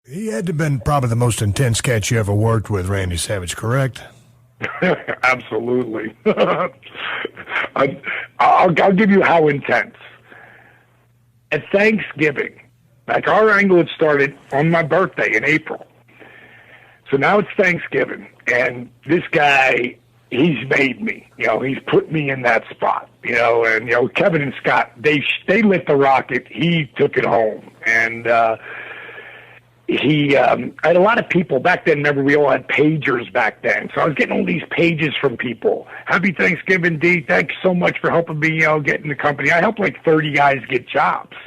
He had to have been probably the most intense cat you ever worked with, Randy Savage, correct? Absolutely. I'll give you how intense. At Thanksgiving, like our angle had started on my birthday in April. So now it's Thanksgiving, and this guy, he's made me. He's put me in that spot. And Kevin and Scott, they lit the rocket. He took it home, and I had a lot of people back then. Remember, we all had pagers back then. So I was getting all these pages from people. Happy Thanksgiving, D. Thanks so much for helping me, get in the company. I helped like 30 guys get jobs.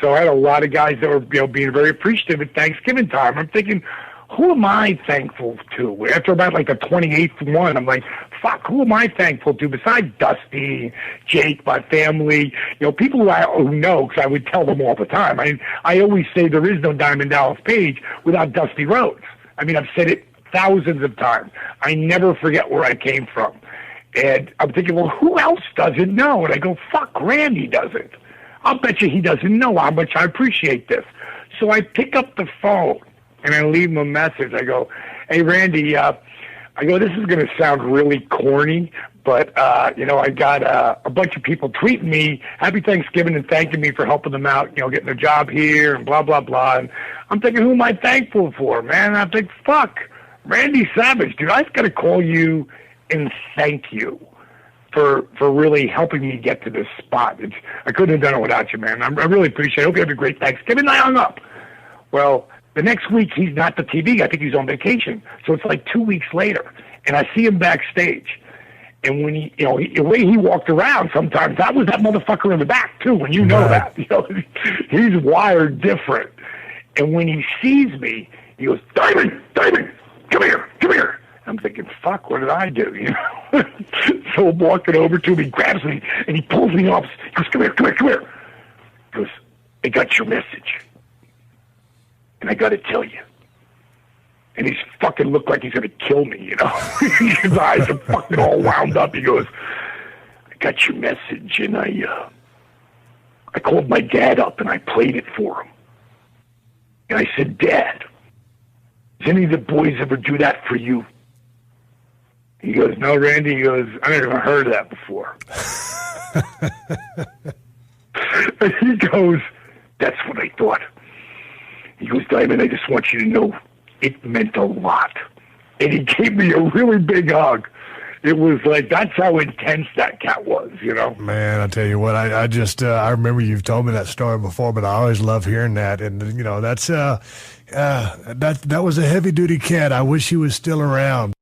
So I had a lot of guys that were, being very appreciative at Thanksgiving time. I'm thinking, who am I thankful to? After about like the 28th one, I'm like, fuck, who am I thankful to besides Dusty, Jake, my family, people who know, because I would tell them all the time. I always say there is no Diamond Dallas Page without Dusty Rhodes. I've said it thousands of times. I never forget where I came from. And I'm thinking, well, who else doesn't know? And I go, fuck, Randy doesn't. I'll bet you he doesn't know how much I appreciate this. So I pick up the phone and I leave him a message. I go, hey, Randy, this is going to sound really corny, but, I got a bunch of people tweeting me, happy Thanksgiving, and thanking me for helping them out, getting a job here and blah, blah, blah. And I'm thinking, who am I thankful for, man? And I'm thinking, fuck, Randy Savage, dude, I've got to call you and thank you for really helping me get to this spot. I couldn't have done it without you, man. I really appreciate it. I hope you have a great Thanksgiving. I hung up. Well, the next week, he's not the TV guy. I think he's on vacation. So it's like 2 weeks later, and I see him backstage. And when he, the way he walked around sometimes, that was that motherfucker in the back, too, when you know that. He's wired different. And when he sees me, he goes, Diamond, come here. I'm thinking, fuck, what did I do? So I'm walking over to him, he grabs me, and he pulls me off. He goes, come here. He goes, I got your message. And I got to tell you. And he's fucking looked like he's going to kill me, His eyes are fucking all wound up. He goes, I got your message, and I called my dad up, and I played it for him. And I said, Dad, does any of the boys ever do that for you? He goes, no, Randy. He goes, I never heard of that before. And he goes, that's what I thought. He goes, Diamond, I just want you to know it meant a lot. And he gave me a really big hug. It was like, that's how intense that cat was, Man, I tell you what, I remember you've told me that story before, but I always love hearing that. And, that's, that was a heavy duty cat. I wish he was still around.